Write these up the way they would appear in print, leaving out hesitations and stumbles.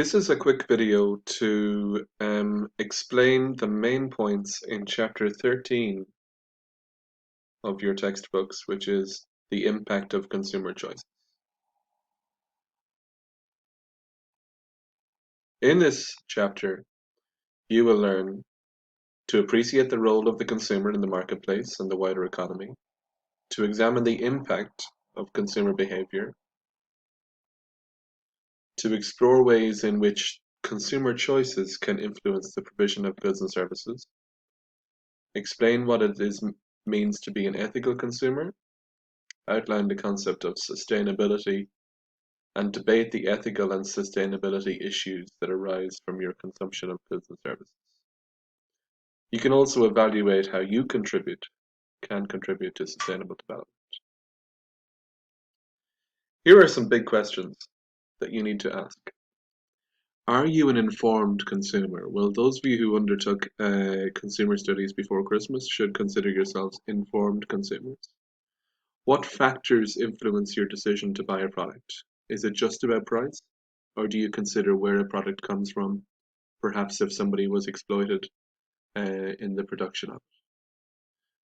This is a quick video to explain the main points in chapter 13 of your textbooks, which is the impact of consumer choice. In this chapter, you will learn to appreciate the role of the consumer in the marketplace and the wider economy, to examine the impact of consumer behavior, to explore ways in which consumer choices can influence the provision of goods and services, explain what it means to be an ethical consumer, outline the concept of sustainability, and debate the ethical and sustainability issues that arise from your consumption of goods and services. You can also evaluate how you can contribute to sustainable development. Here are some big questions that you need to ask. Are you an informed consumer? Well, those of you who undertook consumer studies before Christmas should consider yourselves informed consumers. What factors influence your decision to buy a product? Is it just about price? Or do you consider where a product comes from, perhaps if somebody was exploited in the production of it?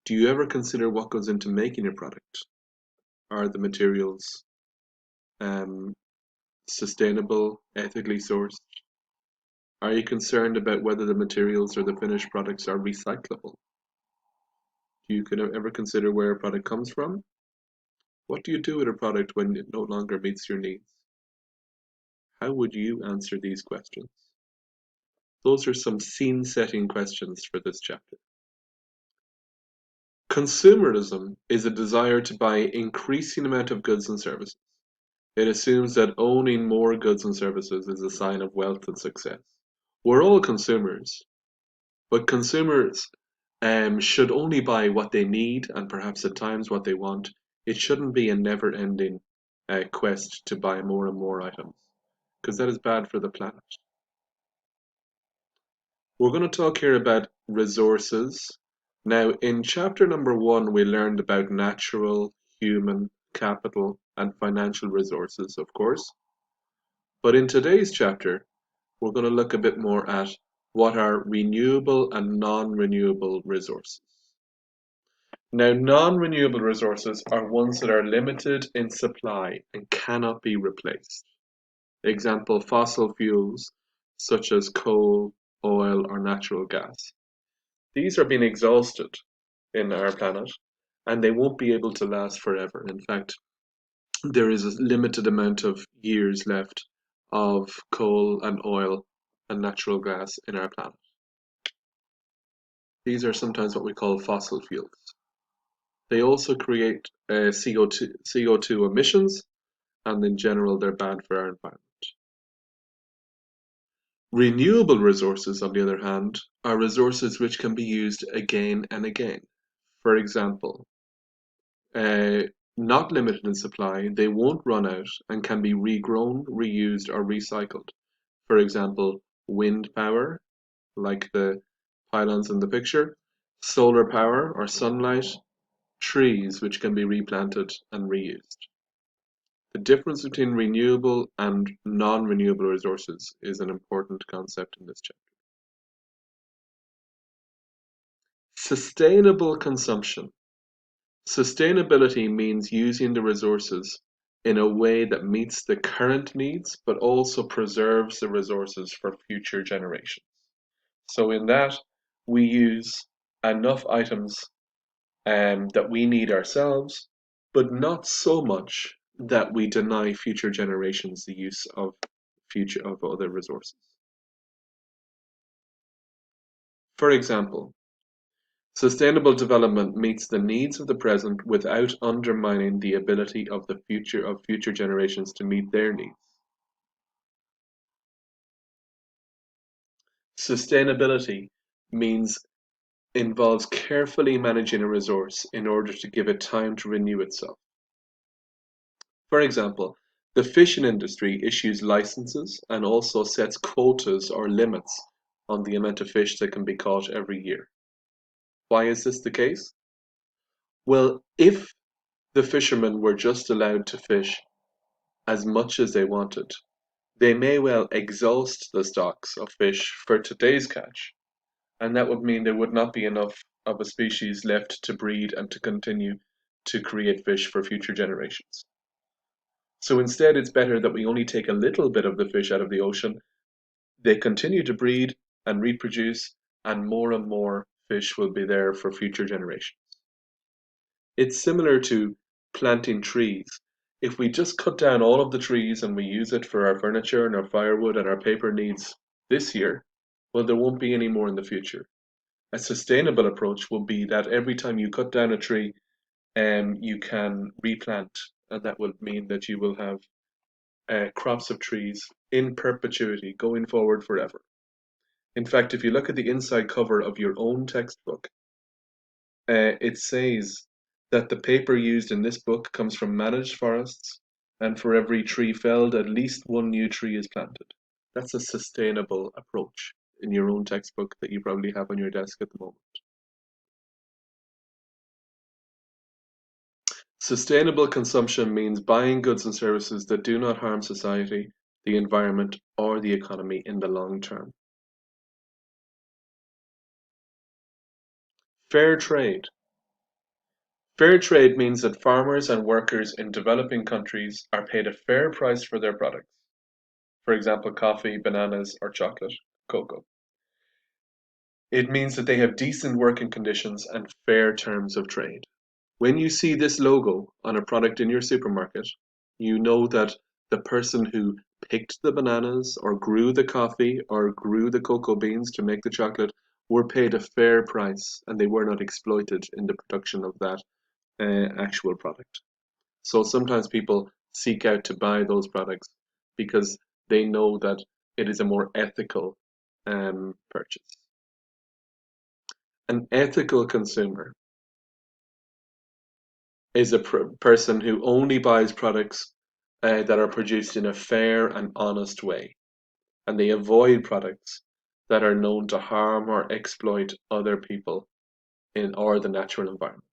Do you ever consider what goes into making a product? Are the materials sustainable, ethically sourced? Are you concerned about whether the materials or the finished products are recyclable? Do you ever consider where a product comes from? What do you do with a product when it no longer meets your needs? How would you answer these questions? Those are some scene-setting questions for this chapter. Consumerism is a desire to buy increasing amount of goods and services. It assumes that owning more goods and services is a sign of wealth and success. We're all consumers, but consumers should only buy what they need and perhaps at times what they want. It shouldn't be a never-ending quest to buy more and more items, because that is bad for the planet. We're going to talk here about resources. Now, in chapter number 1, we learned about natural, human, capital, and financial resources, of course. But in today's chapter, we're going to look a bit more at what are renewable and non-renewable resources. Now, non-renewable resources are ones that are limited in supply and cannot be replaced. Example, fossil fuels such as coal, oil, or natural gas. These are being exhausted in our planet and they won't be able to last forever. In fact, there is a limited amount of years left of coal and oil and natural gas in our planet. These are sometimes what we call fossil fuels. They also create CO2 emissions, and in general they're bad for our environment. Renewable resources, on the other hand, are resources which can be used again and again. For example, not limited in supply, they won't run out and can be regrown, reused, or recycled. For example, wind power, like the pylons in the picture, solar power or sunlight, trees which can be replanted and reused. The difference between renewable and non-renewable resources is an important concept in this chapter. Sustainable consumption. Sustainability means using the resources in a way that meets the current needs, but also preserves the resources for future generations. So in that, we use enough items that we need ourselves, but not so much that we deny future generations the use of other resources. For example, sustainable development meets the needs of the present without undermining the ability of future generations to meet their needs. Sustainability involves carefully managing a resource in order to give it time to renew itself. For example, the fishing industry issues licenses and also sets quotas or limits on the amount of fish that can be caught every year. Why is this the case? Well, if the fishermen were just allowed to fish as much as they wanted, they may well exhaust the stocks of fish for today's catch, and that would mean there would not be enough of a species left to breed and to continue to create fish for future generations. So instead, it's better that we only take a little bit of the fish out of the ocean. They continue to breed and reproduce, and more fish will be there for future generations. It's similar to planting trees. If we just cut down all of the trees and we use it for our furniture and our firewood and our paper needs this year, well, there won't be any more in the future. A sustainable approach will be that every time you cut down a tree, you can replant, and that will mean that you will have crops of trees in perpetuity going forward forever. In fact, if you look at the inside cover of your own textbook, it says that the paper used in this book comes from managed forests, and for every tree felled, at least one new tree is planted. That's a sustainable approach in your own textbook that you probably have on your desk at the moment. Sustainable consumption means buying goods and services that do not harm society, the environment, or the economy in the long term. Fair trade. Fair trade means that farmers and workers in developing countries are paid a fair price for their products. For example, coffee, bananas, or chocolate, cocoa. It means that they have decent working conditions and fair terms of trade. When you see this logo on a product in your supermarket, you know that the person who picked the bananas or grew the coffee or grew the cocoa beans to make the chocolate were paid a fair price and they were not exploited in the production of that actual product. So sometimes people seek out to buy those products because they know that it is a more ethical purchase. An ethical consumer is a person who only buys products that are produced in a fair and honest way, and they avoid products that are known to harm or exploit other people in or the natural environment.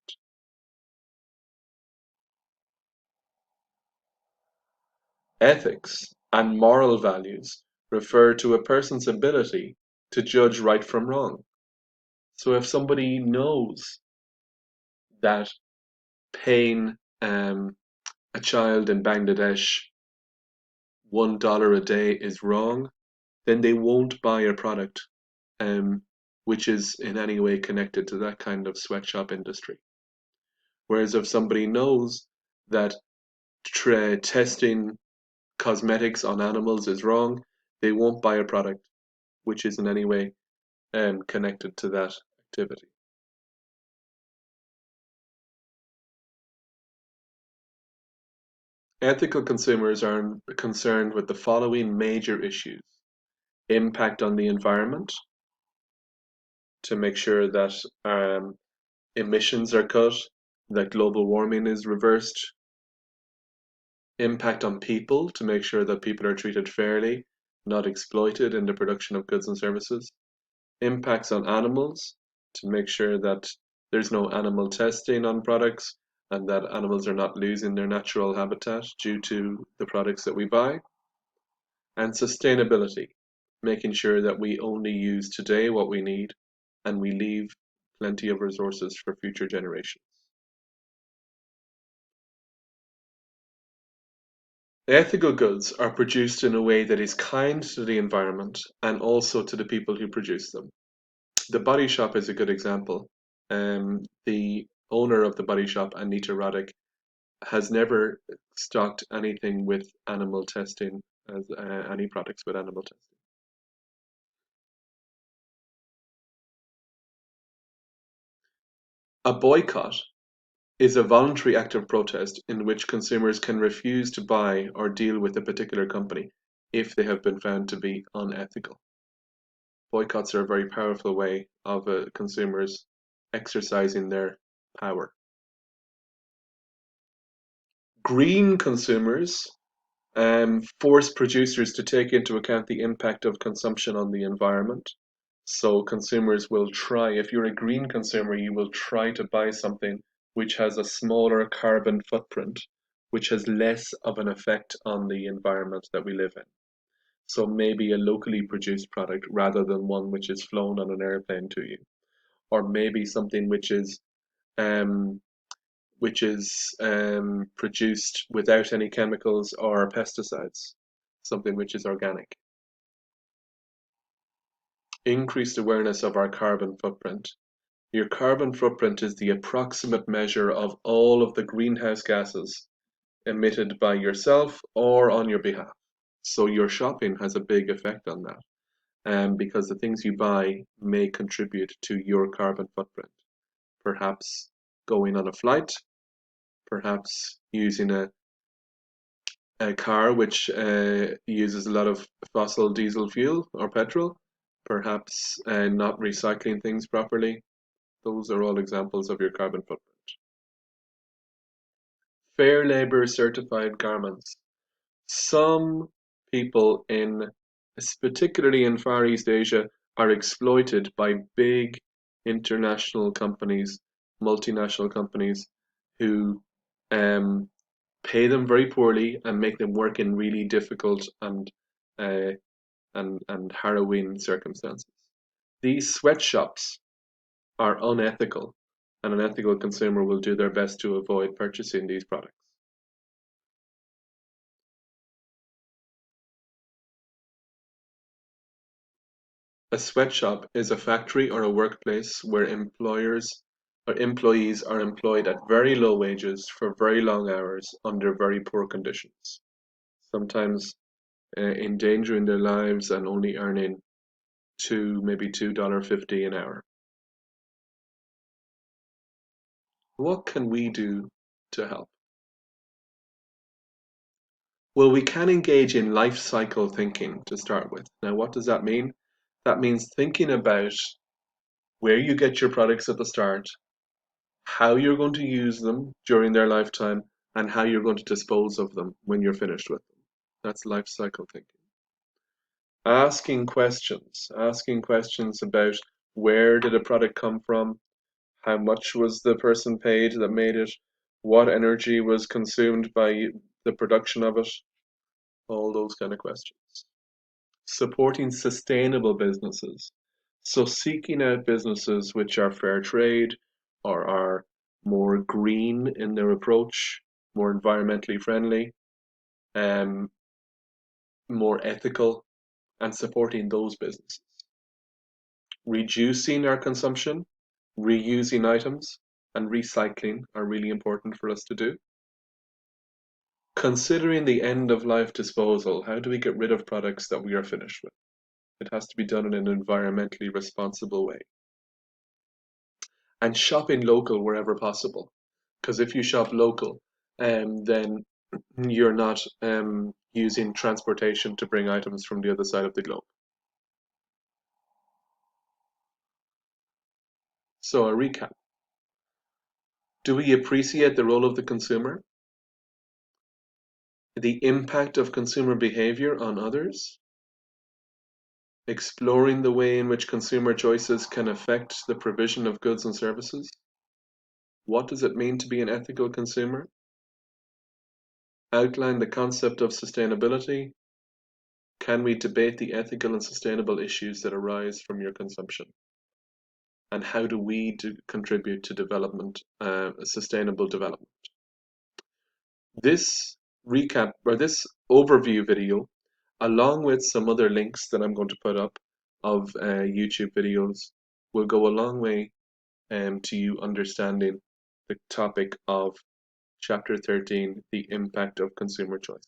Ethics and moral values refer to a person's ability to judge right from wrong. So if somebody knows that paying a child in Bangladesh $1 a day is wrong, then they won't buy a product which is in any way connected to that kind of sweatshop industry. Whereas if somebody knows that testing cosmetics on animals is wrong, they won't buy a product which is in any way connected to that activity. Ethical consumers are concerned with the following major issues: impact on the environment, to make sure that emissions are cut, that global warming is reversed; impact on people, to make sure that people are treated fairly, not exploited in the production of goods and services; impacts on animals, to make sure that there's no animal testing on products and that animals are not losing their natural habitat due to the products that we buy; and sustainability, making sure that we only use today what we need and we leave plenty of resources for future generations. Ethical goods are produced in a way that is kind to the environment and also to the people who produce them. The Body Shop is a good example. The owner of the Body Shop, Anita Roddick, has never stocked anything with animal testing, as any products with animal testing. A boycott is a voluntary act of protest in which consumers can refuse to buy or deal with a particular company if they have been found to be unethical. Boycotts are a very powerful way of consumers exercising their power. Green consumers force producers to take into account the impact of consumption on the environment. So consumers will try, if you're a green consumer, you will try to buy something which has a smaller carbon footprint, which has less of an effect on the environment that we live in. So maybe a locally produced product rather than one which is flown on an airplane to you, or maybe something um, which is produced without any chemicals or pesticides, something which is organic. Increased awareness of our carbon footprint. Your carbon footprint is the approximate measure of all of the greenhouse gases emitted by yourself or on your behalf. So your shopping has a big effect on that, because the things you buy may contribute to your carbon footprint. Perhaps going on a flight, perhaps using a car which uses a lot of fossil diesel fuel or petrol, perhaps not recycling things properly. Those are all examples of your carbon footprint. Fair labor certified garments. Some people particularly in Far East Asia, are exploited by big international companies, multinational companies, who um, pay them very poorly and make them work in really difficult uh, and harrowing circumstances. These sweatshops are unethical, and an ethical consumer will do their best to avoid purchasing these products. A sweatshop is a factory or a workplace where employers or employees are employed at very low wages for very long hours under very poor conditions, sometimes endangering their lives and only earning maybe $2.50 an hour. What can we do to help? Well, we can engage in life cycle thinking to start with. Now, what does that mean? That means thinking about where you get your products at the start, how you're going to use them during their lifetime, and how you're going to dispose of them when you're finished with them. That's life cycle thinking. Asking questions about where did a product come from, how much was the person paid that made it, what energy was consumed by the production of it, all those kind of questions. Supporting sustainable businesses. So seeking out businesses which are fair trade or are more green in their approach, more environmentally friendly, um, more ethical, and supporting those businesses. Reducing our consumption, reusing items, and recycling are really important for us to do. Considering the end of life disposal, how do we get rid of products that we are finished with? It has to be done in an environmentally responsible way. And shopping local wherever possible. Because if you shop local, then you're not using transportation to bring items from the other side of the globe. So a recap. Do we appreciate the role of the consumer? The impact of consumer behavior on others? Exploring the way in which consumer choices can affect the provision of goods and services? What does it mean to be an ethical consumer? Outline the concept of sustainability. Can we debate the ethical and sustainable issues that arise from your consumption? And how do we contribute to development, sustainable development? This recap or this overview video, along with some other links that I'm going to put up of YouTube videos, will go a long way to you understanding the topic of Chapter 13, the impact of consumer choice.